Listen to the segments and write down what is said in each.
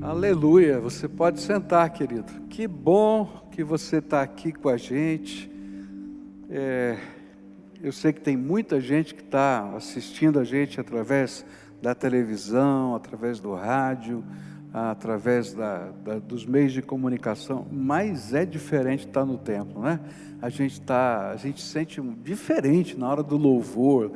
Aleluia, você pode sentar, querido. Que bom que você está aqui com a gente. Eu sei que tem muita gente que está assistindo a gente através da televisão, através do rádio, através dos meios de comunicação, mas é diferente estar no templo, né? A gente sente diferente na hora do louvor.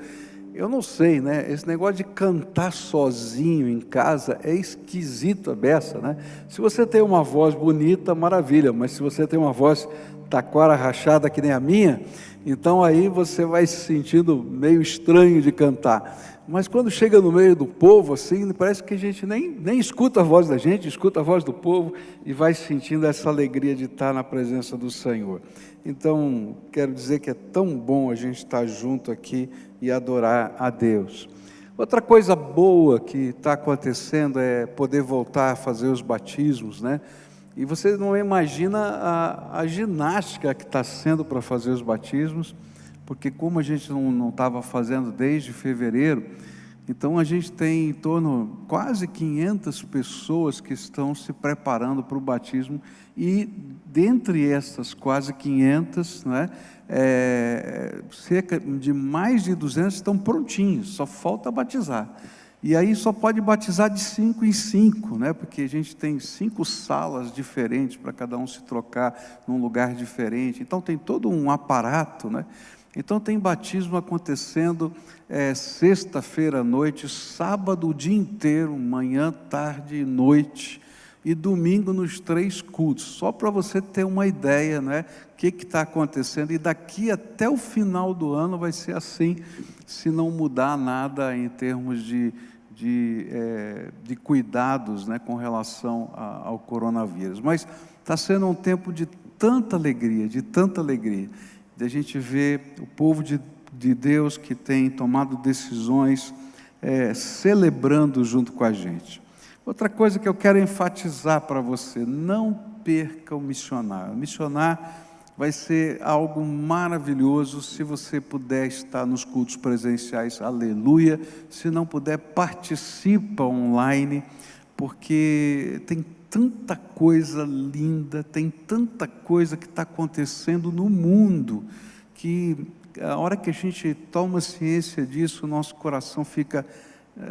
Eu não sei, né? Esse negócio de cantar sozinho em casa é esquisito a beça, né? Se você tem uma voz bonita, maravilha, mas se você tem uma voz taquara rachada que nem a minha, então aí você vai se sentindo meio estranho de cantar. Mas quando chega no meio do povo, assim, parece que a gente nem escuta a voz da gente, escuta a voz do povo e vai sentindo essa alegria de estar na presença do Senhor. Então, quero dizer que é tão bom a gente estar junto aqui e adorar a Deus. Outra coisa boa que está acontecendo é poder voltar a fazer os batismos, né? E você não imagina a ginástica que está sendo para fazer os batismos, porque como a gente não estava fazendo desde fevereiro, então a gente tem em torno quase 500 pessoas que estão se preparando para o batismo, e dentre essas quase 500, né, cerca de mais de 200 estão prontinhos, só falta batizar. E aí só pode batizar de 5 em 5, né? Porque a gente tem 5 salas diferentes para cada um se trocar num lugar diferente. Então tem todo um aparato, né? Então tem batismo acontecendo sexta-feira à noite, sábado o dia inteiro, manhã, tarde e noite, e domingo nos 3 cultos, só para você ter uma ideia, né? O que está acontecendo, e daqui até o final do ano vai ser assim, se não mudar nada em termos de cuidados, né, com relação ao coronavírus. Mas está sendo um tempo de tanta alegria, de a gente ver o povo de Deus que tem tomado decisões, celebrando junto com a gente. Outra coisa que eu quero enfatizar para você: não perca o missionar. O missionar vai ser algo maravilhoso se você puder estar nos cultos presenciais, aleluia. Se não puder, participa online, porque tem tanta coisa linda, tem tanta coisa que está acontecendo no mundo, que a hora que a gente toma ciência disso, o nosso coração fica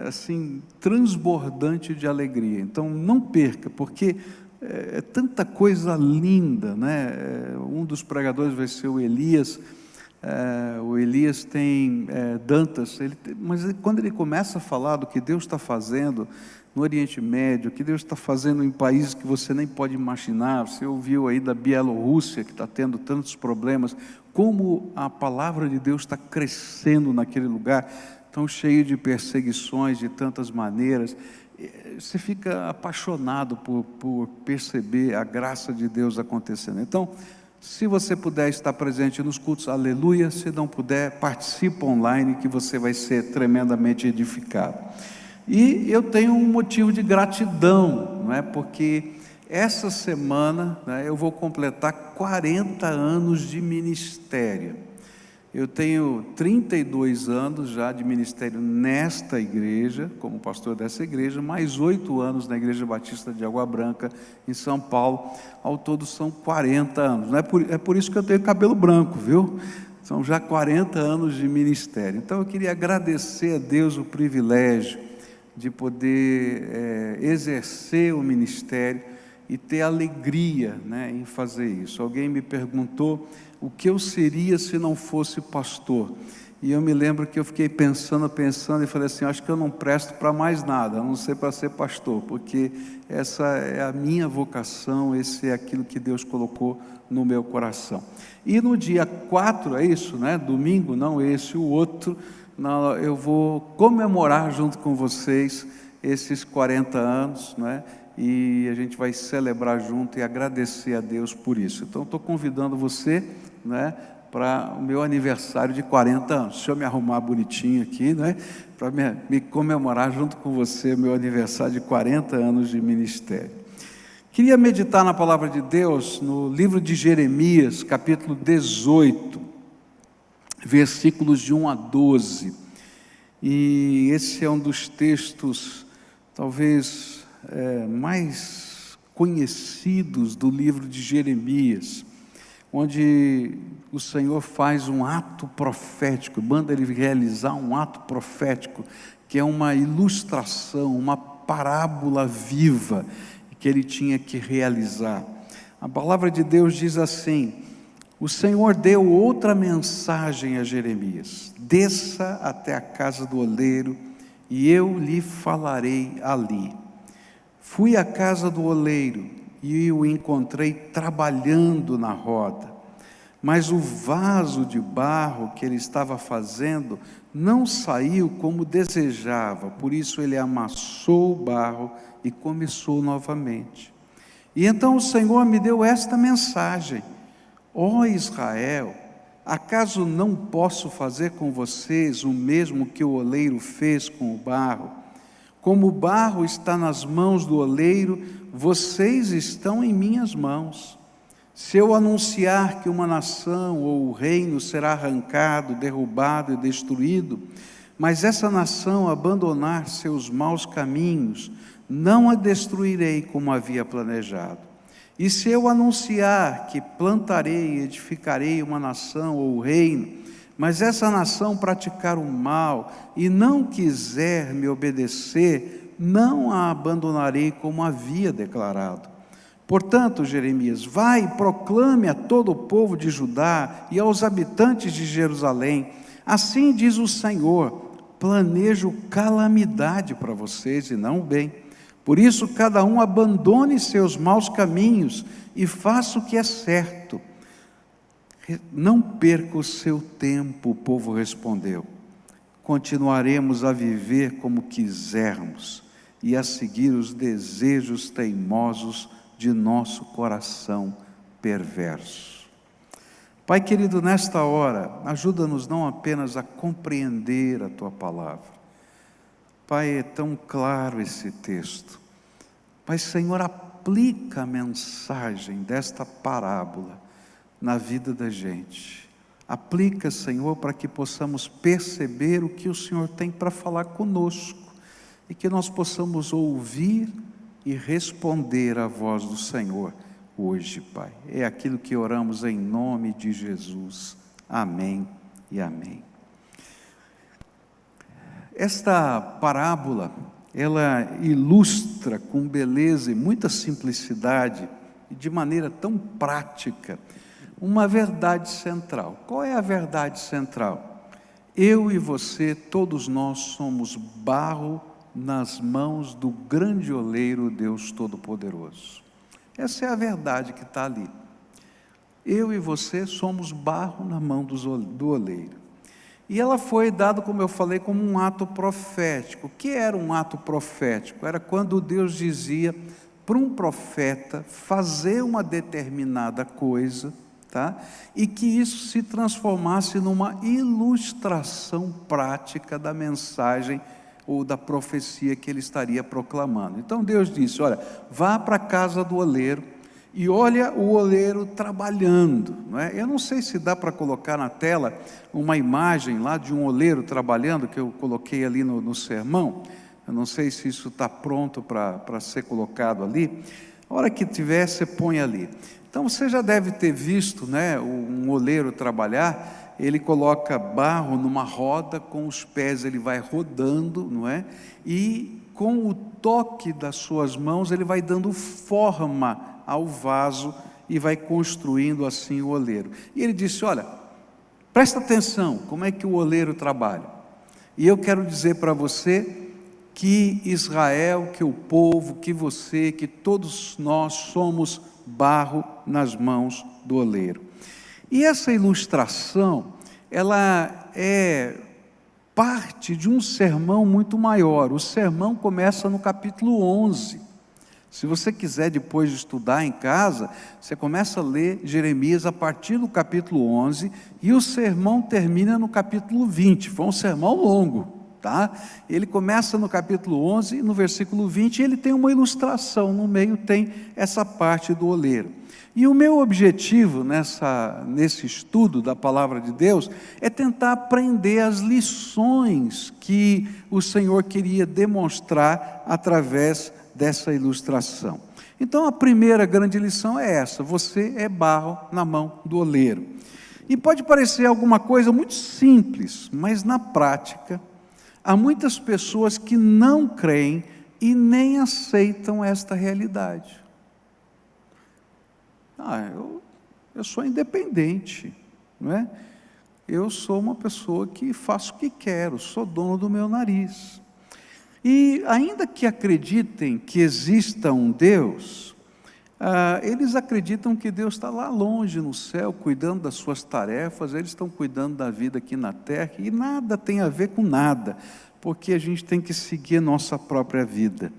assim, transbordante de alegria. Então não perca, porque é tanta coisa linda, né? Um dos pregadores vai ser o Elias. O Elias tem Dantas, mas quando ele começa a falar do que Deus está fazendo no Oriente Médio, o que Deus está fazendo em países que você nem pode imaginar, você ouviu aí da Bielorrússia, que está tendo tantos problemas, como a palavra de Deus está crescendo naquele lugar, tão cheio de perseguições de tantas maneiras. Você fica apaixonado por perceber a graça de Deus acontecendo. Então, se você puder estar presente nos cultos, aleluia. Se não puder, participa online, que você vai ser tremendamente edificado. E eu tenho um motivo de gratidão, não é? Porque essa semana, né, eu vou completar 40 anos de ministério. Eu tenho 32 anos já de ministério nesta igreja, como pastor dessa igreja, mais 8 anos na Igreja Batista de Água Branca, em São Paulo. Ao todo são 40 anos. É por isso que eu tenho cabelo branco, viu? São já 40 anos de ministério. Então eu queria agradecer a Deus o privilégio de poder exercer o ministério e ter alegria, né, em fazer isso. Alguém me perguntou o que eu seria se não fosse pastor, e eu me lembro que eu fiquei pensando e falei assim: acho que eu não presto para mais nada, a não ser para ser pastor, porque essa é a minha vocação, esse é aquilo que Deus colocou no meu coração. E no dia 4, é isso, né? Domingo, não esse, o outro, eu vou comemorar junto com vocês esses 40 anos, né? E a gente vai celebrar junto e agradecer a Deus por isso. Então estou convidando você, né, para o meu aniversário de 40 anos. Deixa eu me arrumar bonitinho aqui, né, para me comemorar junto com você meu aniversário de 40 anos de ministério. Queria meditar na palavra de Deus no livro de Jeremias, capítulo 18, versículos de 1 a 12. E esse é um dos textos talvez mais conhecidos do livro de Jeremias, onde o Senhor faz um ato profético, manda ele realizar um ato profético, que é uma ilustração, uma parábola viva, que ele tinha que realizar. A palavra de Deus diz assim: o Senhor deu outra mensagem a Jeremias: desça até a casa do oleiro, e eu lhe falarei ali. Fui à casa do oleiro, e o encontrei trabalhando na roda, mas o vaso de barro que ele estava fazendo não saiu como desejava, por isso ele amassou o barro e começou novamente. E então o Senhor me deu esta mensagem: ó Israel, acaso não posso fazer com vocês o mesmo que o oleiro fez com o barro? Como o barro está nas mãos do oleiro, vocês estão em minhas mãos. Se eu anunciar que uma nação ou o reino será arrancado, derrubado e destruído, mas essa nação abandonar seus maus caminhos, não a destruirei como havia planejado. E se eu anunciar que plantarei e edificarei uma nação ou o reino, mas essa nação praticar o mal e não quiser me obedecer, não a abandonarei como havia declarado. Portanto, Jeremias, vai e proclame a todo o povo de Judá e aos habitantes de Jerusalém: assim diz o Senhor, planejo calamidade para vocês e não o bem. Por isso, cada um abandone seus maus caminhos e faça o que é certo. Não perca o seu tempo, o povo respondeu. Continuaremos a viver como quisermos e a seguir os desejos teimosos de nosso coração perverso. Pai querido, nesta hora, ajuda-nos não apenas a compreender a Tua palavra. Pai, é tão claro esse texto. Mas, Senhor, aplica a mensagem desta parábola na vida da gente. Aplica, Senhor, para que possamos perceber o que o Senhor tem para falar conosco e que nós possamos ouvir e responder à voz do Senhor hoje, Pai. É aquilo que oramos em nome de Jesus. Amém e amém. Esta parábola, ela ilustra com beleza e muita simplicidade, e de maneira tão prática, uma verdade central. Qual é a verdade central? Eu e você, todos nós somos barro nas mãos do grande oleiro, Deus Todo-Poderoso. Essa é a verdade que está ali. Eu e você somos barro na mão do oleiro. E ela foi dada, como eu falei, como um ato profético. O que era um ato profético? Era quando Deus dizia para um profeta fazer uma determinada coisa, tá? E que isso se transformasse numa ilustração prática da mensagem ou da profecia que ele estaria proclamando. Então Deus disse: olha, vá para a casa do oleiro e olha o oleiro trabalhando, não é? Eu não sei se dá para colocar na tela uma imagem lá de um oleiro trabalhando, que eu coloquei ali no sermão. Eu não sei se isso está pronto para ser colocado ali. A hora que tiver, você põe ali. Então você já deve ter visto, né, um oleiro trabalhar. Ele coloca barro numa roda, com os pés ele vai rodando, não é? E com o toque das suas mãos ele vai dando forma ao vaso e vai construindo assim o oleiro. E ele disse: olha, presta atenção, como é que o oleiro trabalha. E eu quero dizer para você que Israel, que o povo, que você, que todos nós somos barro nas mãos do oleiro. E essa ilustração, ela é parte de um sermão muito maior. O sermão começa no capítulo 11. Se você quiser depois estudar em casa, você começa a ler Jeremias a partir do capítulo 11 e o sermão termina no capítulo 20. Foi um sermão longo, tá? Ele começa no capítulo 11 e no versículo 20 ele tem uma ilustração, no meio tem essa parte do oleiro. E o meu objetivo nesse estudo da palavra de Deus é tentar aprender as lições que o Senhor queria demonstrar através dessa ilustração. Então a primeira grande lição é essa: você é barro na mão do oleiro. E pode parecer alguma coisa muito simples, mas na prática, há muitas pessoas que não creem e nem aceitam esta realidade. Eu sou independente, não é? Eu sou uma pessoa que faço o que quero, sou dono do meu nariz. E ainda que acreditem que exista um Deus, eles acreditam que Deus está lá longe no céu, cuidando das suas tarefas, eles estão cuidando da vida aqui na terra, e nada tem a ver com nada, porque a gente tem que seguir a nossa própria vida.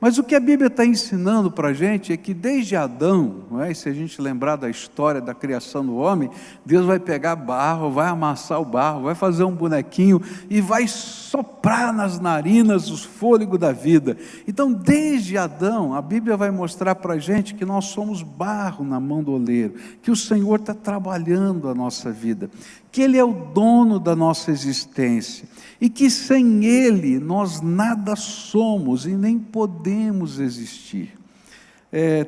Mas o que a Bíblia está ensinando para a gente é que desde Adão, não é? E se a gente lembrar da história da criação do homem, Deus vai pegar barro, vai amassar o barro, vai fazer um bonequinho e vai soprar nas narinas o fôlego da vida. Então, desde Adão, a Bíblia vai mostrar para a gente que nós somos barro na mão do oleiro, que o Senhor está trabalhando a nossa vida, que Ele é o dono da nossa existência, e que sem Ele nós nada somos e nem podemos existir.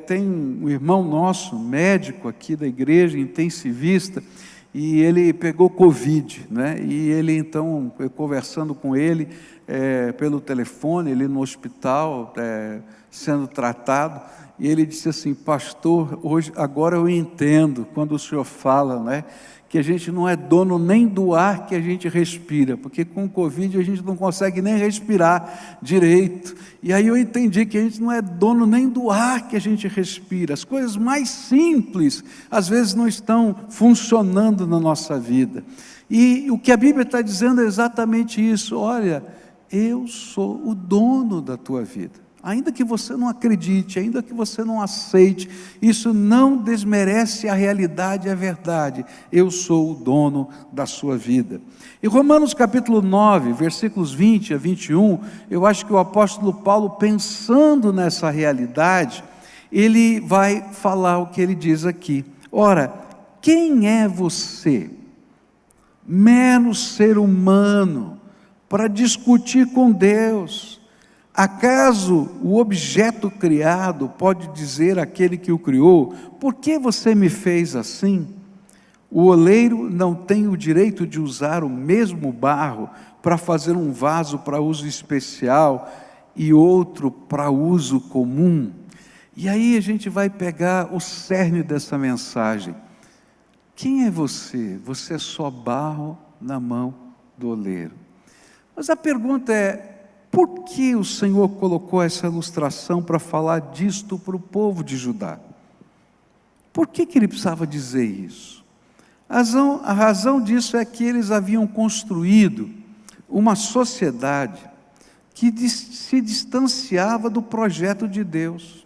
Tem um irmão nosso, médico aqui da igreja, intensivista, e ele pegou Covid, né? E ele então, eu conversando com ele pelo telefone, ele no hospital, sendo tratado, e ele disse assim: pastor, agora eu entendo quando o senhor fala, né, que a gente não é dono nem do ar que a gente respira, porque com o Covid a gente não consegue nem respirar direito. E aí eu entendi que a gente não é dono nem do ar que a gente respira. As coisas mais simples, às vezes, não estão funcionando na nossa vida. E o que a Bíblia está dizendo é exatamente isso: olha, eu sou o dono da tua vida. Ainda que você não acredite, ainda que você não aceite, isso não desmerece a realidade e a verdade. Eu sou o dono da sua vida. Em Romanos capítulo 9, versículos 20 a 21, eu acho que o apóstolo Paulo, pensando nessa realidade, ele vai falar o que ele diz aqui. Ora, quem é você, mero ser humano, para discutir com Deus? Acaso o objeto criado pode dizer àquele que o criou: por que você me fez assim? O oleiro não tem o direito de usar o mesmo barro para fazer um vaso para uso especial e outro para uso comum? E aí a gente vai pegar o cerne dessa mensagem. Quem é você? Você é só barro na mão do oleiro. Mas a pergunta é: por que o Senhor colocou essa ilustração para falar disto para o povo de Judá? Por que Ele precisava dizer isso? A razão disso é que eles haviam construído uma sociedade que se distanciava do projeto de Deus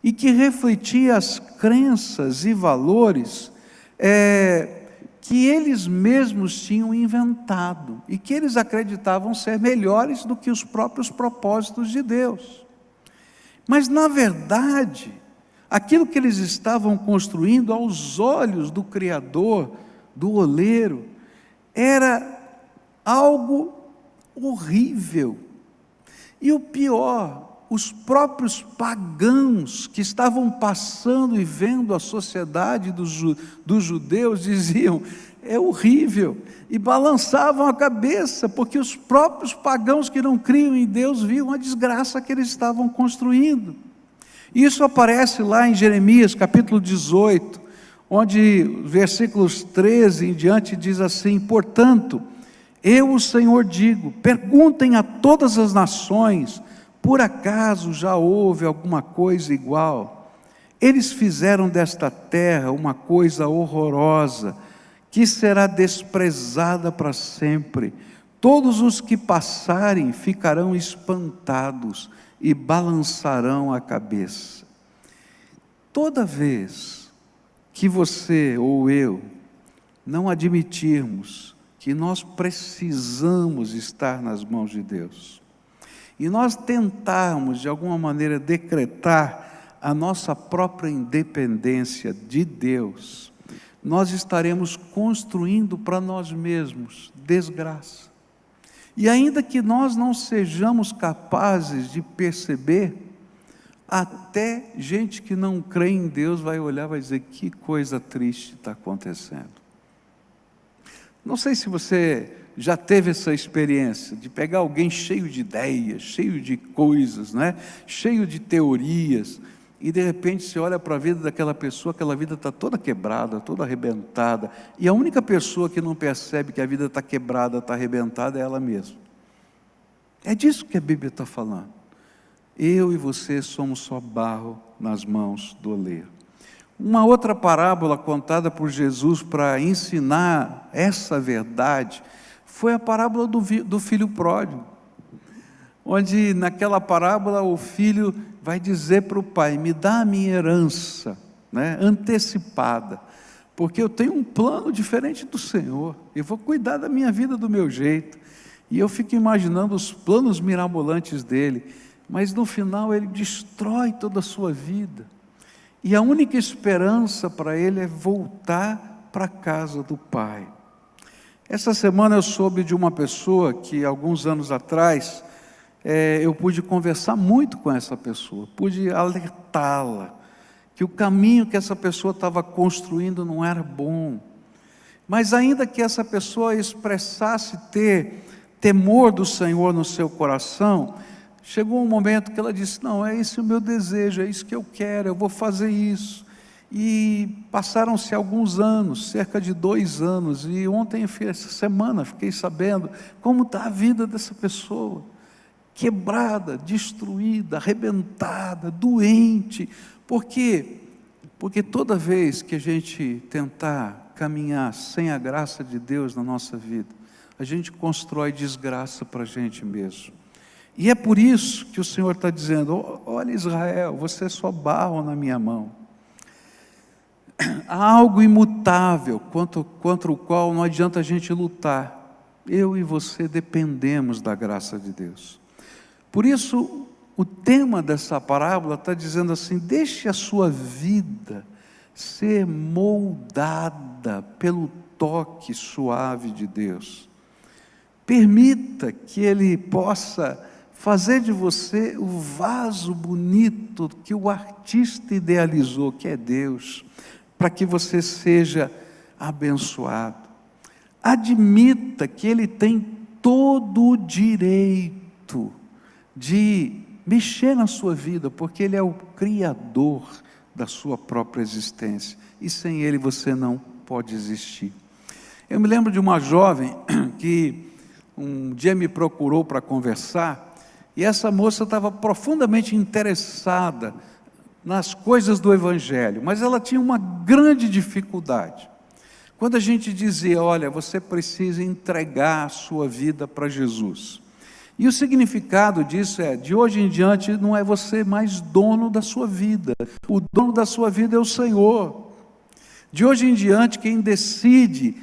e que refletia as crenças e valores que eles mesmos tinham inventado e que eles acreditavam ser melhores do que os próprios propósitos de Deus. Mas, na verdade, aquilo que eles estavam construindo aos olhos do Criador, do oleiro, era algo horrível. E o pior, os próprios pagãos que estavam passando e vendo a sociedade dos judeus diziam: é horrível, e balançavam a cabeça, porque os próprios pagãos que não criam em Deus viam a desgraça que eles estavam construindo. Isso aparece lá em Jeremias capítulo 18, onde versículos 13 em diante diz assim: portanto, eu, o Senhor, digo, perguntem a todas as nações, por acaso já houve alguma coisa igual? Eles fizeram desta terra uma coisa horrorosa, que será desprezada para sempre. Todos os que passarem ficarão espantados e balançarão a cabeça. Toda vez que você ou eu não admitirmos que nós precisamos estar nas mãos de Deus, e nós tentarmos de alguma maneira decretar a nossa própria independência de Deus, nós estaremos construindo para nós mesmos desgraça. E ainda que nós não sejamos capazes de perceber, Até gente que não crê em Deus vai olhar e vai dizer: que coisa triste está acontecendo. Não sei se você já teve essa experiência de pegar alguém cheio de ideias, cheio de coisas, né? Cheio de teorias, e de repente você olha para a vida daquela pessoa, aquela vida está toda quebrada, toda arrebentada, e a única pessoa que não percebe que a vida está quebrada, está arrebentada, é ela mesma. É disso que a Bíblia está falando. Eu e você somos só barro nas mãos do oleiro. Uma outra parábola contada por Jesus para ensinar essa verdade foi a parábola do filho pródigo, onde naquela parábola o filho vai dizer para o pai: me dá a minha herança, né, antecipada, porque eu tenho um plano diferente do Senhor, eu vou cuidar da minha vida do meu jeito. E eu fico imaginando os planos mirabolantes dele, mas no final ele destrói toda a sua vida, e a única esperança para ele é voltar para a casa do pai. Essa semana eu soube de uma pessoa que alguns anos atrás, eu pude conversar muito com essa pessoa, pude alertá-la, que o caminho que essa pessoa estava construindo não era bom, mas ainda que essa pessoa expressasse ter temor do Senhor no seu coração, chegou um momento que ela disse: não, é esse o meu desejo, é isso que eu quero, eu vou fazer isso. E passaram-se alguns anos, cerca de 2 anos, e ontem, essa semana, fiquei sabendo como está a vida dessa pessoa, quebrada, destruída, arrebentada, doente. Por quê? Porque toda vez que a gente tentar caminhar sem a graça de Deus na nossa vida, a gente constrói desgraça para a gente mesmo. E é por isso que o Senhor está dizendo: olha, Israel, você é só barro na minha mão. Há algo imutável, contra o qual não adianta a gente lutar. Eu e você dependemos da graça de Deus. Por isso, o tema dessa parábola está dizendo assim: deixe a sua vida ser moldada pelo toque suave de Deus. Permita que Ele possa fazer de você o vaso bonito que o artista idealizou, que é Deus, para que você seja abençoado. Admita que Ele tem todo o direito de mexer na sua vida, porque Ele é o Criador da sua própria existência, e sem Ele você não pode existir. Eu me lembro de uma jovem que um dia me procurou para conversar, e essa moça estava profundamente interessada nas coisas do Evangelho, mas ela tinha uma grande dificuldade. Quando a gente dizia: olha, você precisa entregar a sua vida para Jesus. E o significado disso é: de hoje em diante não é você mais dono da sua vida, o dono da sua vida é o Senhor. De hoje em diante quem decide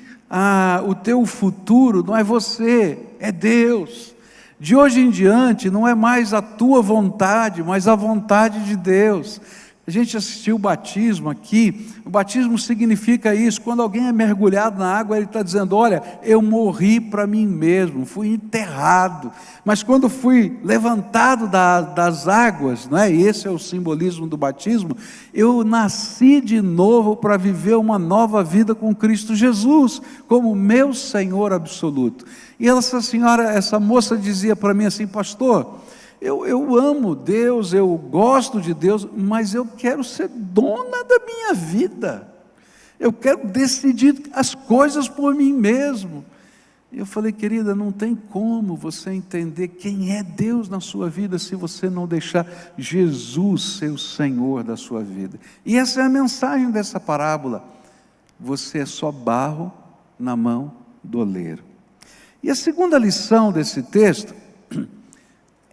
o teu futuro não é você, é Deus. De hoje em diante não é mais a tua vontade, mas a vontade de Deus. A gente assistiu o batismo aqui. O batismo significa isso: quando alguém é mergulhado na água, ele está dizendo: olha, eu morri para mim mesmo, fui enterrado, mas quando fui levantado das águas, não é? E esse é o simbolismo do batismo, eu nasci de novo para viver uma nova vida com Cristo Jesus, como meu Senhor absoluto. E essa moça dizia para mim assim: pastor, eu amo Deus, eu gosto de Deus, mas eu quero ser dona da minha vida, eu quero decidir as coisas por mim mesmo. Eu falei: querida, não tem como você entender quem é Deus na sua vida se você não deixar Jesus ser o Senhor da sua vida. E essa é a mensagem dessa parábola: você é só barro na mão do oleiro. E a segunda lição desse texto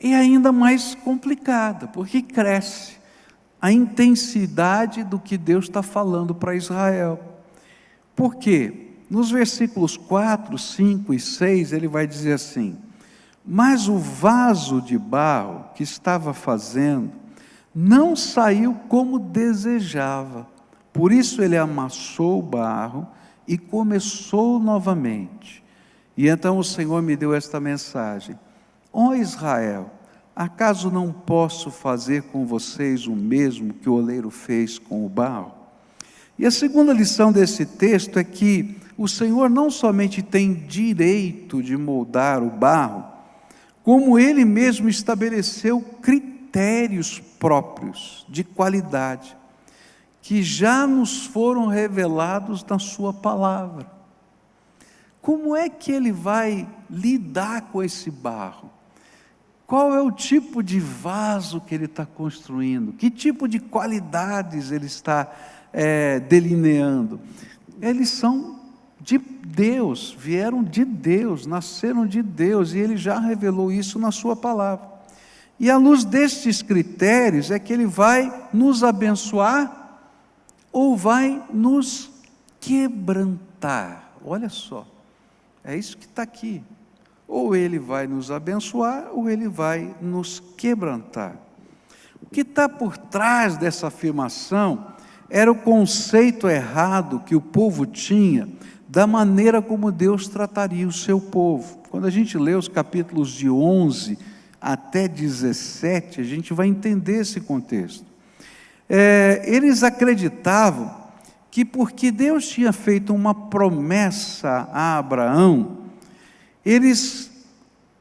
é ainda mais complicada, porque cresce a intensidade do que Deus está falando para Israel. Por quê? Nos versículos 4, 5 e 6, ele vai dizer assim: mas o vaso de barro que estava fazendo não saiu como desejava, por isso ele amassou o barro e começou novamente. E então o Senhor me deu esta mensagem: ó Israel, acaso não posso fazer com vocês o mesmo que o oleiro fez com o barro? E a segunda lição desse texto é que o Senhor não somente tem direito de moldar o barro, como Ele mesmo estabeleceu critérios próprios de qualidade, que já nos foram revelados na sua palavra. Como é que Ele vai lidar com esse barro? Qual é o tipo de vaso que Ele está construindo? Que tipo de qualidades Ele está delineando? Eles são de Deus, vieram de Deus, nasceram de Deus, e Ele já revelou isso na sua palavra. E à luz destes critérios é que Ele vai nos abençoar ou vai nos quebrantar. Olha só, é isso que está aqui. Ou Ele vai nos abençoar, ou Ele vai nos quebrantar. O que está por trás dessa afirmação era o conceito errado que o povo tinha da maneira como Deus trataria o seu povo. Quando a gente lê os capítulos de 11 até 17, a gente vai entender esse contexto. Eles acreditavam que porque Deus tinha feito uma promessa a Abraão, eles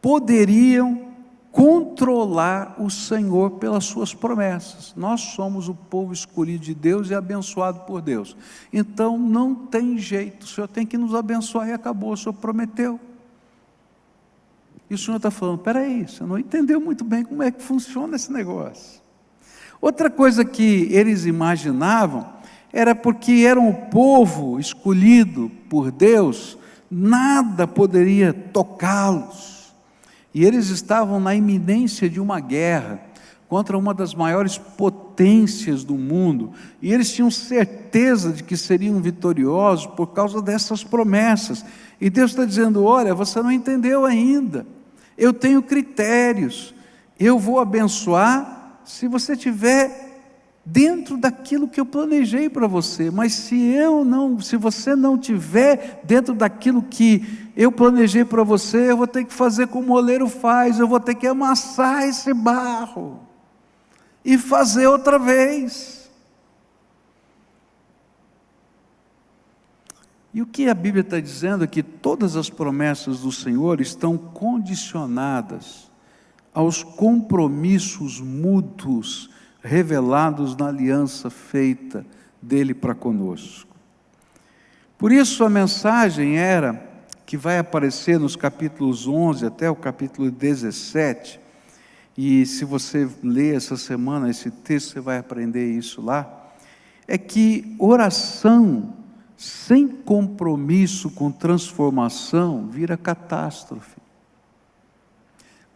poderiam controlar o Senhor pelas suas promessas. Nós somos o povo escolhido de Deus e abençoado por Deus. Então não tem jeito, o Senhor tem que nos abençoar e acabou, o Senhor prometeu. E o Senhor está falando, espera aí, você não entendeu muito bem como é que funciona esse negócio. Outra coisa que eles imaginavam era porque eram o povo escolhido por Deus, nada poderia tocá-los. E eles estavam na iminência de uma guerra contra uma das maiores potências do mundo, e eles tinham certeza de que seriam vitoriosos por causa dessas promessas. E Deus está dizendo, olha, você não entendeu ainda, eu tenho critérios, eu vou abençoar se você tiver dentro daquilo que eu planejei para você, mas se você não tiver dentro daquilo que eu planejei para você, eu vou ter que fazer como o oleiro faz, eu vou ter que amassar esse barro e fazer outra vez. E o que a Bíblia está dizendo é que todas as promessas do Senhor estão condicionadas aos compromissos mútuos revelados na aliança feita dele para conosco. Por isso a mensagem era, que vai aparecer nos capítulos 11 até o capítulo 17, e se você ler essa semana esse texto, você vai aprender isso lá, é que oração sem compromisso com transformação vira catástrofe.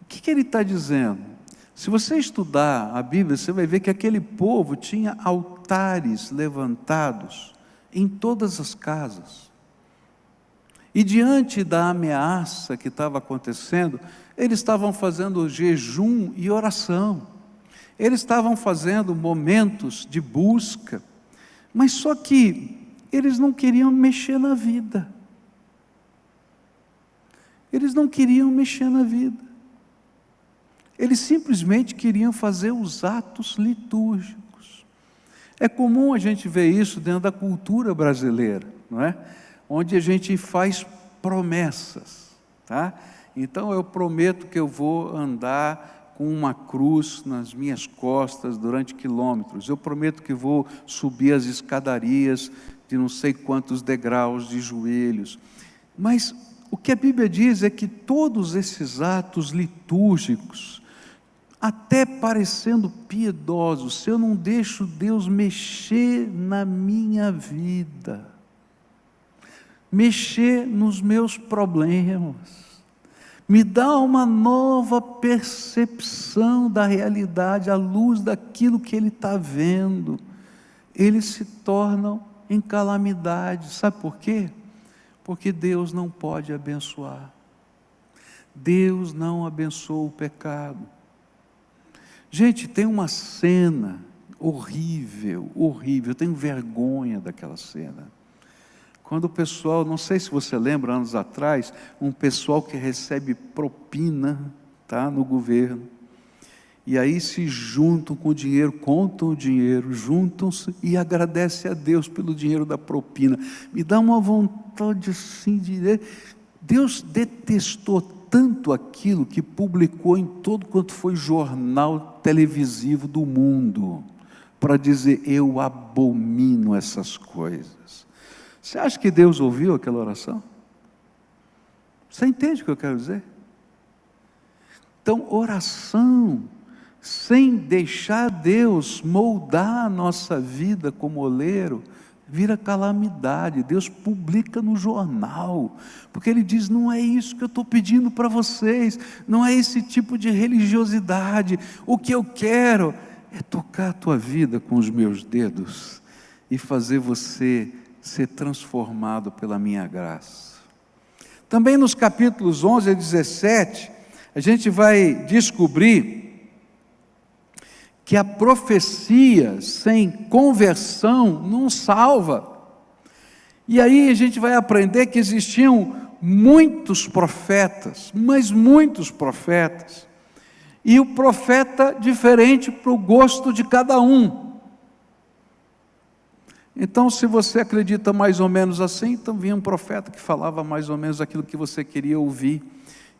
O que ele está dizendo? Se você estudar a Bíblia, você vai ver que aquele povo tinha altares levantados em todas as casas. E diante da ameaça que estava acontecendo, eles estavam fazendo jejum e oração. Eles estavam fazendo momentos de busca. Mas só que eles não queriam mexer na vida. Eles não queriam mexer na vida. Eles simplesmente queriam fazer os atos litúrgicos. É comum a gente ver isso dentro da cultura brasileira, não é? Onde a gente faz promessas, tá? Então eu prometo que eu vou andar com uma cruz nas minhas costas durante quilômetros. Eu prometo que vou subir as escadarias de não sei quantos degraus de joelhos. Mas o que a Bíblia diz é que todos esses atos litúrgicos, até parecendo piedosos, se eu não deixo Deus mexer na minha vida, mexer nos meus problemas, me dá uma nova percepção da realidade, à luz daquilo que Ele está vendo, eles se tornam em calamidade. Sabe por quê? Porque Deus não pode abençoar. Deus não abençoa o pecado. Gente, tem uma cena horrível, horrível, eu tenho vergonha daquela cena. Quando o pessoal, não sei se você lembra, anos atrás, um pessoal que recebe propina, tá, no governo, E aí se juntam com o dinheiro, contam o dinheiro, juntam-se e agradecem a Deus pelo dinheiro da propina. Me dá uma vontade assim de dizer, Deus detestou tanto aquilo que publicou em todo quanto foi jornal televisivo do mundo, para dizer, eu abomino essas coisas. Você acha que Deus ouviu aquela oração? Você entende o que eu quero dizer? Então, oração, sem deixar Deus moldar a nossa vida como oleiro, vira calamidade. Deus publica no jornal, porque Ele diz, não é isso que eu estou pedindo para vocês, não é esse tipo de religiosidade, o que eu quero é tocar a tua vida com os meus dedos, e fazer você ser transformado pela minha graça. Também nos capítulos 11 a 17, a gente vai descobrir que a profecia sem conversão não salva. E aí a gente vai aprender que existiam muitos profetas, mas muitos profetas, e o profeta diferente para o gosto de cada um. Então, se você acredita mais ou menos assim, então vinha um profeta que falava mais ou menos aquilo que você queria ouvir.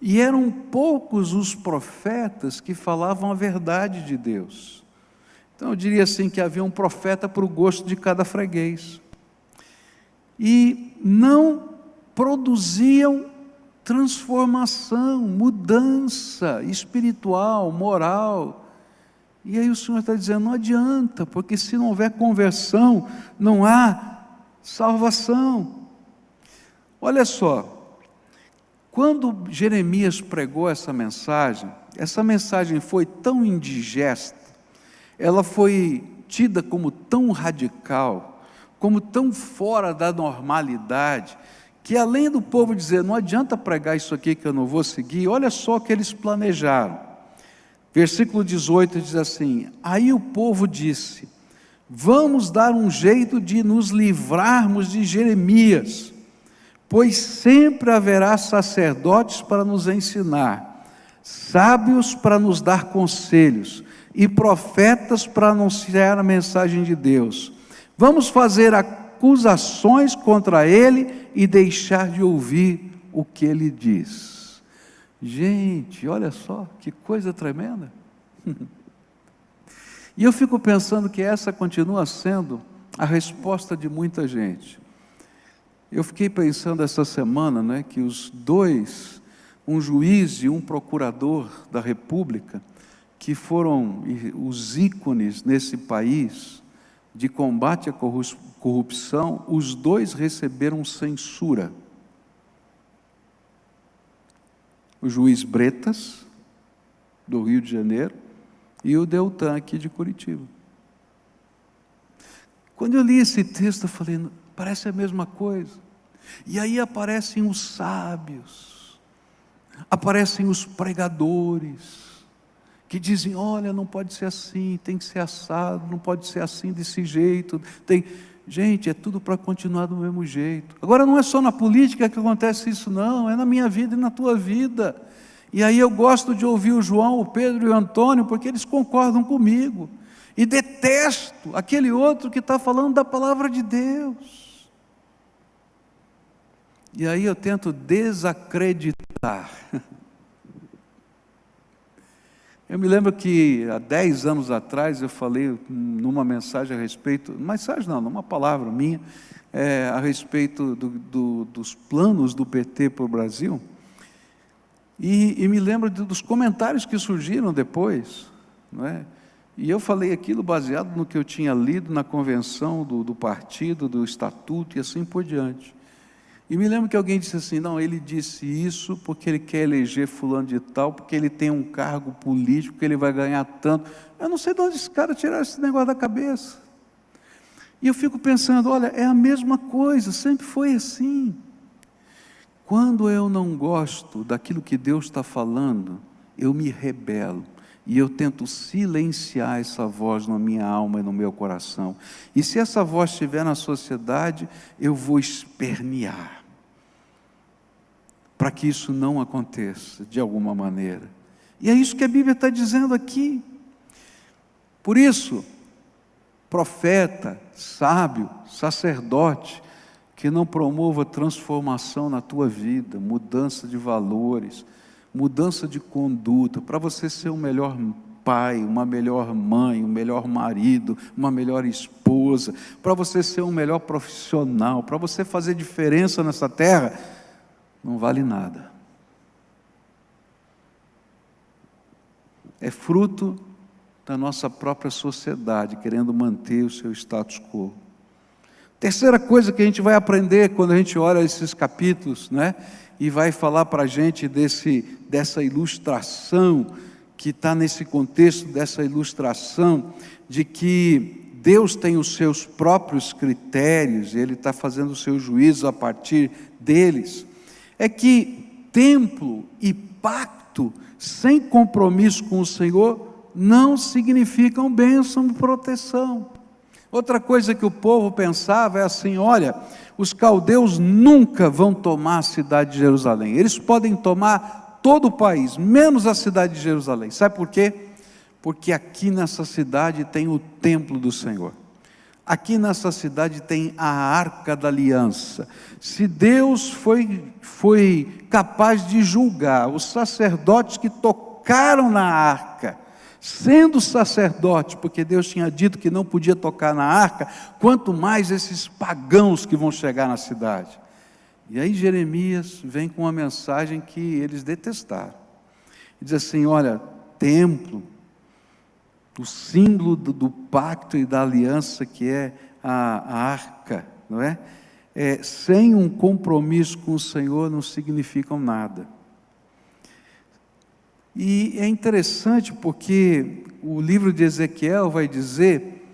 E eram poucos os profetas que falavam a verdade de Deus. Então eu diria assim que havia um profeta para o gosto de cada freguês. E não produziam transformação, mudança espiritual, moral. E aí o Senhor está dizendo, não adianta, porque se não houver conversão, não há salvação. Olha só, quando Jeremias pregou essa mensagem foi tão indigesta, ela foi tida como tão radical, como tão fora da normalidade, que além do povo dizer, não adianta pregar isso aqui que eu não vou seguir, olha só o que eles planejaram. Versículo 18 diz assim, aí o povo disse, vamos dar um jeito de nos livrarmos de Jeremias, pois sempre haverá sacerdotes para nos ensinar, sábios para nos dar conselhos, e profetas para anunciar a mensagem de Deus. Vamos fazer acusações contra ele e deixar de ouvir o que ele diz. Gente, olha só, que coisa tremenda. E eu fico pensando que essa continua sendo a resposta de muita gente. Eu fiquei pensando essa semana, né, que os dois, um juiz e um procurador da República, que foram os ícones nesse país de combate à corrupção, os dois receberam censura. O juiz Bretas, do Rio de Janeiro, e o Deltan, aqui de Curitiba. Quando eu li esse texto, eu falei, parece a mesma coisa. E aí aparecem os sábios, aparecem os pregadores, que dizem, olha, não pode ser assim, tem que ser assado, não pode ser assim desse jeito. Gente, é tudo para continuar do mesmo jeito. Agora não é só na política que acontece isso não, é na minha vida e na tua vida. E aí eu gosto de ouvir o João, o Pedro e o Antônio, porque eles concordam comigo. E detesto aquele outro que está falando da palavra de Deus. E aí eu tento desacreditar. Eu me lembro que há 10 anos atrás eu falei numa mensagem a respeito, numa palavra minha, a respeito dos planos do PT para o Brasil, e me lembro dos comentários que surgiram depois, não é? E eu falei aquilo baseado no que eu tinha lido na convenção do partido, do estatuto e assim por diante. E me lembro que alguém disse assim, não, ele disse isso porque ele quer eleger fulano de tal, porque ele tem um cargo político, que ele vai ganhar tanto. Eu não sei de onde esse cara tiraram esse negócio da cabeça. E eu fico pensando, olha, é a mesma coisa, sempre foi assim. Quando eu não gosto daquilo que Deus está falando, eu me rebelo. E eu tento silenciar essa voz na minha alma e no meu coração. E se essa voz estiver na sociedade, eu vou espernear, para que isso não aconteça de alguma maneira. E é isso que a Bíblia está dizendo aqui. Por isso, profeta, sábio, sacerdote, que não promova transformação na tua vida, mudança de valores, mudança de conduta, para você ser um melhor pai, uma melhor mãe, um melhor marido, uma melhor esposa, para você ser um melhor profissional, para você fazer diferença nessa terra, não vale nada. É fruto da nossa própria sociedade, querendo manter o seu status quo. Terceira coisa que a gente vai aprender quando a gente olha esses capítulos, né? E vai falar para a gente dessa ilustração, que está nesse contexto dessa ilustração, de que Deus tem os seus próprios critérios, Ele está fazendo o seu juízo a partir deles, é que templo e pacto sem compromisso com o Senhor não significam bênção e proteção. Outra coisa que o povo pensava é assim: olha, os caldeus nunca vão tomar a cidade de Jerusalém, eles podem tomar todo o país, menos a cidade de Jerusalém. Sabe por quê? Porque aqui nessa cidade tem o templo do Senhor, aqui nessa cidade tem a arca da aliança. Se Deus foi capaz de julgar os sacerdotes que tocaram na arca, sendo sacerdote, porque Deus tinha dito que não podia tocar na arca, quanto mais esses pagãos que vão chegar na cidade. E aí Jeremias vem com uma mensagem que eles detestaram. Ele diz assim: olha, templo, o símbolo do pacto e da aliança, que é a arca, não é? Sem um compromisso com o Senhor não significam nada. E é interessante porque o livro de Ezequiel vai dizer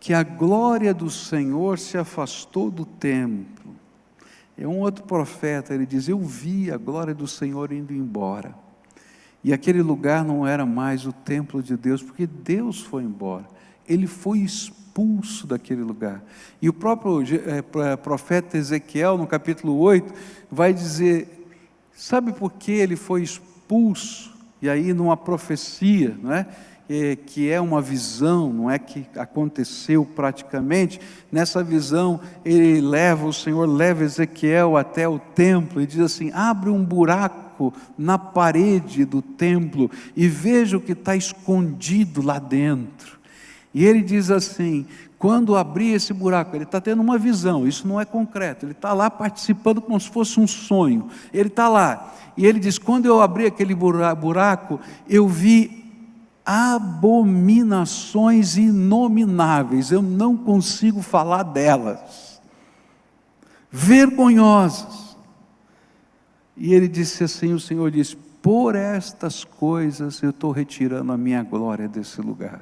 que a glória do Senhor se afastou do templo. É um outro profeta, ele diz: eu vi a glória do Senhor indo embora. E aquele lugar não era mais o templo de Deus, porque Deus foi embora. Ele foi expulso daquele lugar. E o próprio profeta Ezequiel, no capítulo 8, vai dizer: sabe por que ele foi expulso? E aí numa profecia, não é? Que é uma visão, não é que aconteceu praticamente, nessa visão o Senhor leva Ezequiel até o templo e diz assim: abre um buraco na parede do templo e veja o que está escondido lá dentro. E ele diz assim: quando abrir esse buraco, ele está tendo uma visão, isso não é concreto, ele está lá participando como se fosse um sonho, ele está lá, e ele diz: quando eu abri aquele buraco, eu vi abominações inomináveis, eu não consigo falar delas, vergonhosas. E ele disse assim, o Senhor disse: por estas coisas eu estou retirando a minha glória desse lugar.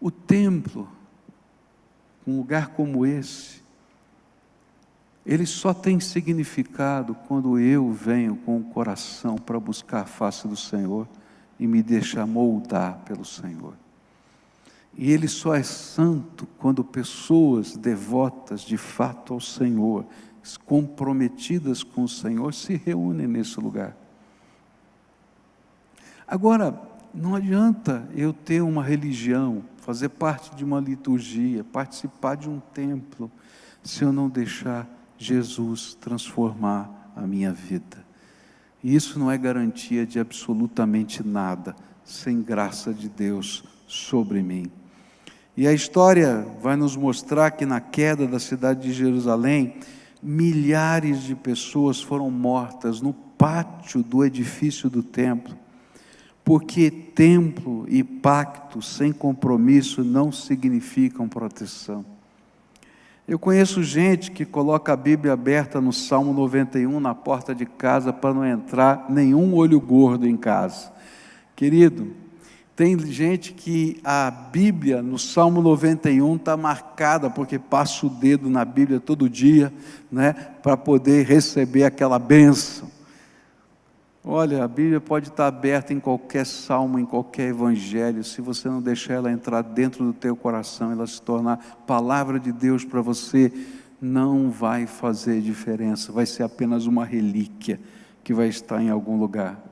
O templo, um lugar como esse, ele só tem significado quando eu venho com o coração para buscar a face do Senhor e me deixar moldar pelo Senhor. E ele só é santo quando pessoas devotas de fato ao Senhor, comprometidas com o Senhor, se reúnem nesse lugar. Agora, não adianta eu ter uma religião, fazer parte de uma liturgia, participar de um templo, se eu não deixar Jesus transformar a minha vida. E isso não é garantia de absolutamente nada, sem graça de Deus sobre mim. E a história vai nos mostrar que na queda da cidade de Jerusalém, milhares de pessoas foram mortas no pátio do edifício do templo, porque templo e pacto sem compromisso não significam proteção. Eu conheço gente que coloca a Bíblia aberta no Salmo 91 na porta de casa para não entrar nenhum olho gordo em casa. Querido, tem gente que a Bíblia no Salmo 91 está marcada porque passa o dedo na Bíblia todo dia, né, para poder receber aquela bênção. Olha, a Bíblia pode estar aberta em qualquer salmo, em qualquer evangelho, se você não deixar ela entrar dentro do teu coração, ela se tornar palavra de Deus para você, não vai fazer diferença, vai ser apenas uma relíquia que vai estar em algum lugar.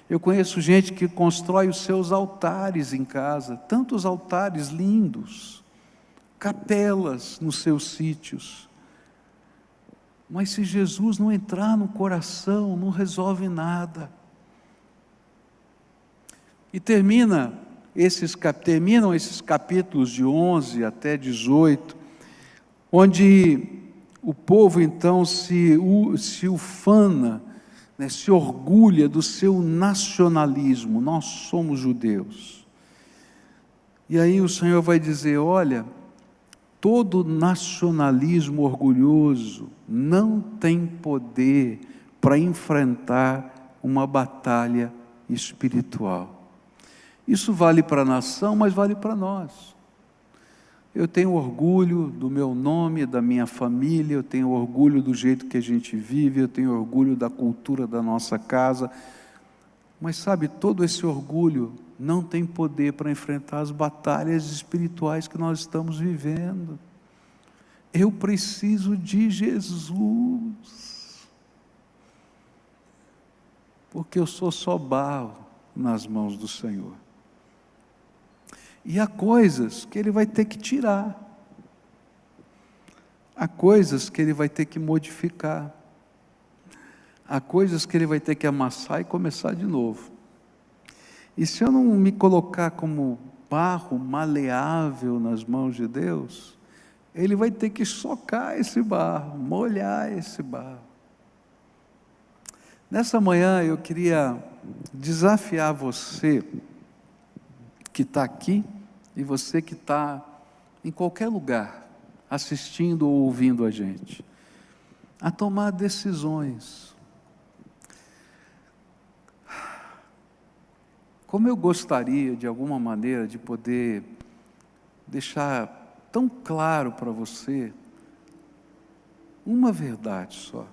Eu conheço gente que constrói os seus altares em casa, tantos altares lindos, capelas nos seus sítios. Mas se Jesus não entrar no coração, não resolve nada. E terminam esses capítulos de 11 até 18, onde o povo então se ufana, né, se orgulha do seu nacionalismo. Nós somos judeus. E aí o Senhor vai dizer: olha, todo nacionalismo orgulhoso não tem poder para enfrentar uma batalha espiritual. Isso vale para a nação, mas vale para nós. Eu tenho orgulho do meu nome, da minha família, eu tenho orgulho do jeito que a gente vive, eu tenho orgulho da cultura da nossa casa, mas sabe, todo esse orgulho não tem poder para enfrentar as batalhas espirituais que nós estamos vivendo. Eu preciso de Jesus, porque eu sou só barro nas mãos do Senhor. E há coisas que Ele vai ter que tirar, há coisas que Ele vai ter que modificar, há coisas que Ele vai ter que amassar e começar de novo. E se eu não me colocar como barro maleável nas mãos de Deus, Ele vai ter que socar esse barro, molhar esse barro. Nessa manhã eu queria desafiar você que está aqui e você que está em qualquer lugar, assistindo ou ouvindo a gente, a tomar decisões. Como eu gostaria, de alguma maneira, de poder deixar tão claro para você uma verdade só.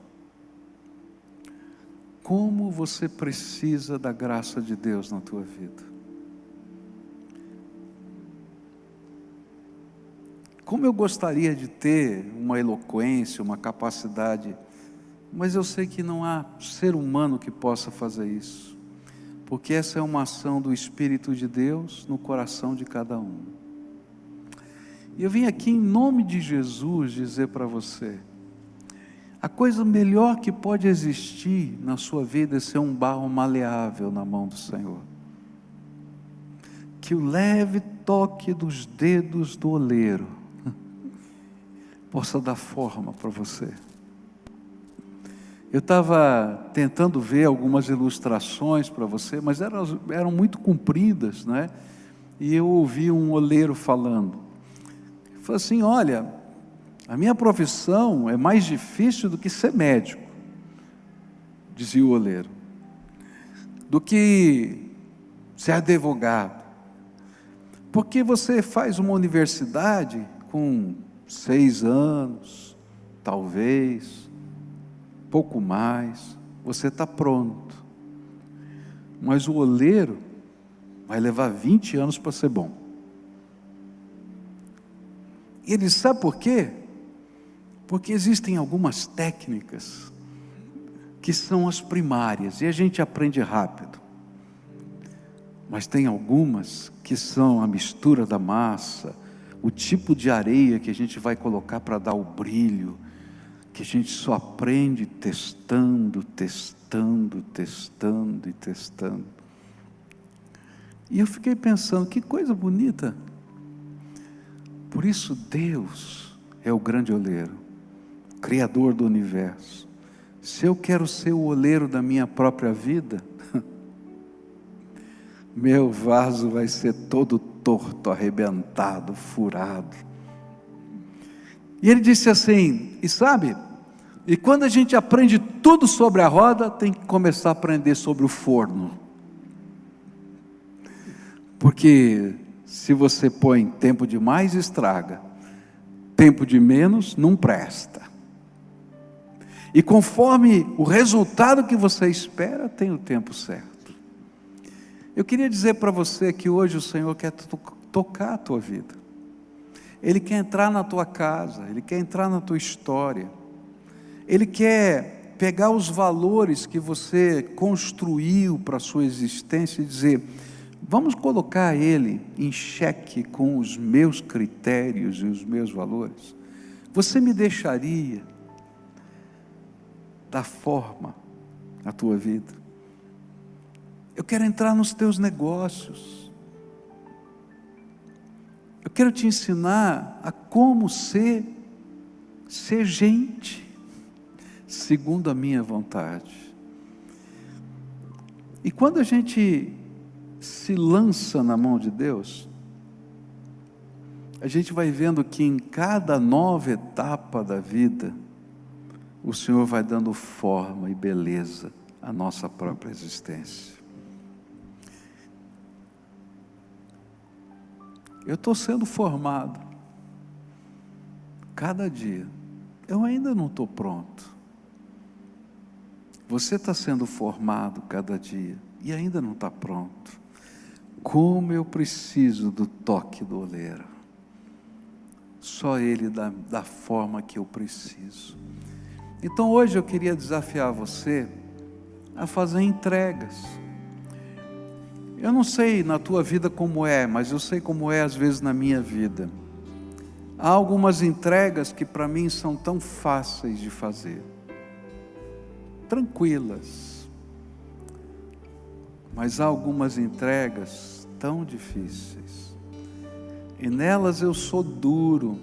Como você precisa da graça de Deus na tua vida. Como eu gostaria de ter uma eloquência, uma capacidade, mas eu sei que não há ser humano que possa fazer isso, porque essa é uma ação do Espírito de Deus no coração de cada um. E eu vim aqui em nome de Jesus dizer para você, a coisa melhor que pode existir na sua vida é ser um barro maleável na mão do Senhor. Que o leve toque dos dedos do oleiro possa dar forma para você. Eu estava tentando ver algumas ilustrações para você, mas eram muito compridas, né? E eu ouvi um oleiro falando. Ele falou assim: olha, a minha profissão é mais difícil do que ser médico, dizia o oleiro, do que ser advogado, porque você faz uma universidade com 6 anos, talvez, pouco mais, você está pronto, mas o oleiro vai levar 20 anos para ser bom. E ele sabe por quê? Porque existem algumas técnicas que são as primárias e a gente aprende rápido, mas tem algumas que são a mistura da massa, o tipo de areia que a gente vai colocar para dar o brilho, que a gente só aprende testando e testando. E eu fiquei pensando, que coisa bonita. Por isso Deus é o grande oleiro, Criador do universo. Se eu quero ser o oleiro da minha própria vida, meu vaso vai ser todo torto, arrebentado, furado. E ele disse assim, e sabe, e quando a gente aprende tudo sobre a roda, tem que começar a aprender sobre o forno. Porque se você põe tempo demais, estraga. Tempo de menos, não presta. E conforme o resultado que você espera, tem o tempo certo. Eu queria dizer para você que hoje o Senhor quer tocar a tua vida. Ele quer entrar na tua casa, Ele quer entrar na tua história. Ele quer pegar os valores que você construiu para a sua existência e dizer: vamos colocar ele em xeque com os meus critérios e os meus valores? Você me deixaria dar forma à tua vida? Eu quero entrar nos teus negócios. Eu quero te ensinar a como ser gente, segundo a minha vontade. E quando a gente se lança na mão de Deus, a gente vai vendo que em cada nova etapa da vida, o Senhor vai dando forma e beleza à nossa própria existência. Eu estou sendo formado cada dia. Eu ainda não estou pronto. Você está sendo formado cada dia e ainda não está pronto. Como eu preciso do toque do oleiro. Só Ele dá da forma que eu preciso. Então hoje eu queria desafiar você a fazer entregas. Eu não sei na tua vida como é, mas eu sei como é às vezes na minha vida. Há algumas entregas que para mim são tão fáceis de fazer, tranquilas, mas há algumas entregas tão difíceis, e nelas eu sou duro.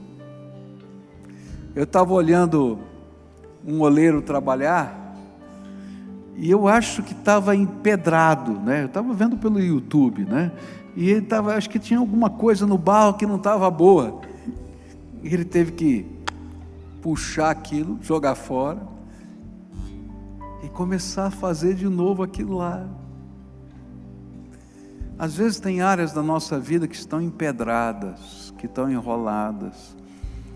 Eu estava olhando um oleiro trabalhar, e eu acho que estava empedrado, né? Eu estava vendo pelo YouTube, né? E ele estava, acho que tinha alguma coisa no barro que não estava boa, e ele teve que puxar aquilo, jogar fora, e começar a fazer de novo aquilo lá. Às vezes tem áreas da nossa vida que estão empedradas, que estão enroladas,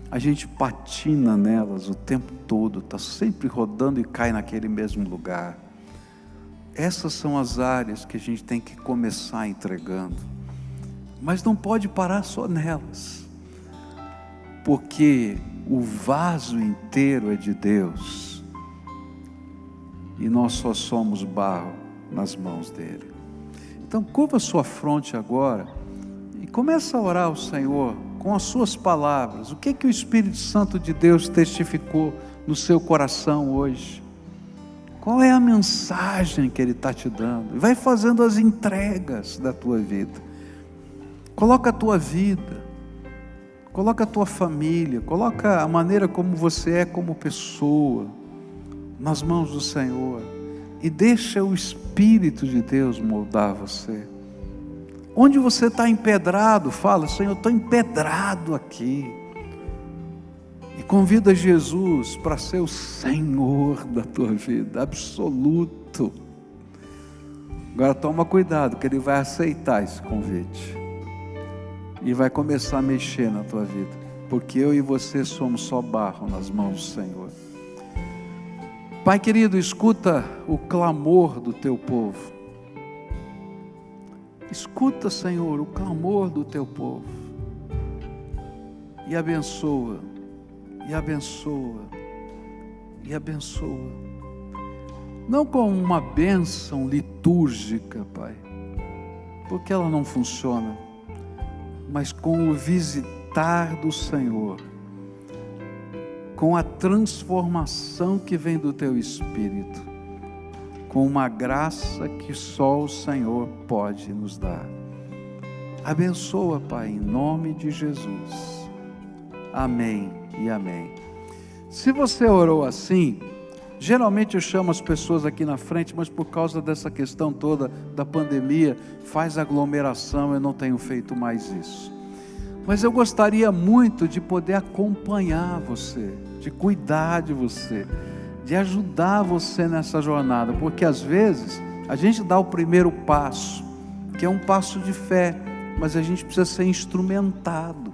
a gente patina nelas o tempo todo, está sempre rodando e cai naquele mesmo lugar. Essas são as áreas que a gente tem que começar entregando, mas não pode parar só nelas, porque o vaso inteiro é de Deus, e nós só somos barro nas mãos dele. Então curva a sua fronte agora, e começa a orar ao Senhor, com as suas palavras, o que o Espírito Santo de Deus testificou no seu coração hoje, qual é a mensagem que Ele está te dando, e vai fazendo as entregas da tua vida, coloca a tua vida, coloca a tua família, coloca a maneira como você é como pessoa, nas mãos do Senhor, e deixa o Espírito de Deus moldar você. Onde você está empedrado, fala: Senhor, eu estou empedrado aqui, e convida Jesus para ser o Senhor da tua vida, absoluto. Agora toma cuidado, que Ele vai aceitar esse convite, e vai começar a mexer na tua vida, porque eu e você somos só barro nas mãos do Senhor. Pai querido, escuta o clamor do teu povo. Escuta, Senhor, o clamor do teu povo. E abençoa, e abençoa, e abençoa. Não com uma bênção litúrgica, Pai, porque ela não funciona, mas com o visitar do Senhor, com a transformação que vem do teu Espírito, com uma graça que só o Senhor pode nos dar. Abençoa, Pai, em nome de Jesus. Amém e amém. Se você orou assim, geralmente eu chamo as pessoas aqui na frente, mas por causa dessa questão toda da pandemia, faz aglomeração, eu não tenho feito mais isso. Mas eu gostaria muito de poder acompanhar você, de cuidar de você, de ajudar você nessa jornada, porque às vezes a gente dá o primeiro passo, que é um passo de fé, mas a gente precisa ser instrumentado.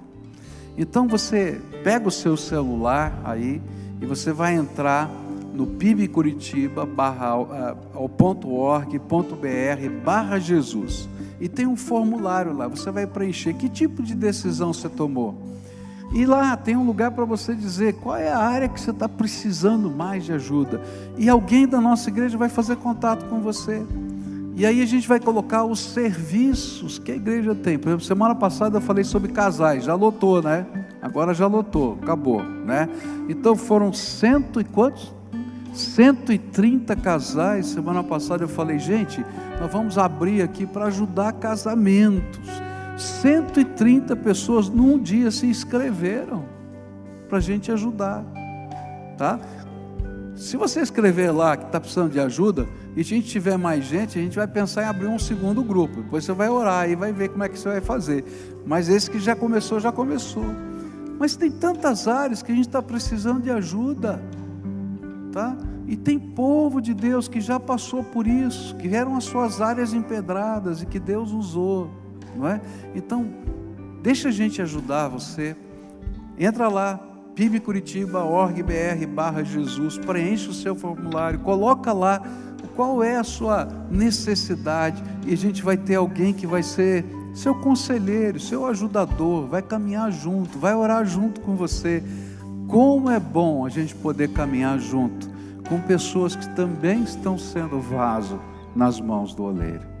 Então você pega o seu celular aí e você vai entrar no pibcuritiba.org.br/Jesus, e tem um formulário lá, você vai preencher que tipo de decisão você tomou. E lá tem um lugar para você dizer qual é a área que você está precisando mais de ajuda. E alguém da nossa igreja vai fazer contato com você. E aí a gente vai colocar os serviços que a igreja tem. Por exemplo, semana passada eu falei sobre casais, já lotou, né? Agora já lotou, acabou, né? Então foram cento e quantos? 130 casais. Semana passada eu falei, gente, nós vamos abrir aqui para ajudar casamentos. 130 pessoas num dia se inscreveram para a gente ajudar, tá? Se você escrever lá que está precisando de ajuda, e a gente tiver mais gente, a gente vai pensar em abrir um segundo grupo. Depois você vai orar e vai ver como é que você vai fazer. Mas esse que já começou, já começou. Mas tem tantas áreas que a gente está precisando de ajuda, tá? E tem povo de Deus que já passou por isso, que eram as suas áreas empedradas e que Deus usou, não é? Então, deixa a gente ajudar você. Entra lá, pibcuritiba.org.br/Jesus, preenche o seu formulário, coloca lá qual é a sua necessidade, e a gente vai ter alguém que vai ser seu conselheiro, seu ajudador, vai caminhar junto, vai orar junto com você. Como é bom a gente poder caminhar junto com pessoas que também estão sendo vaso nas mãos do oleiro.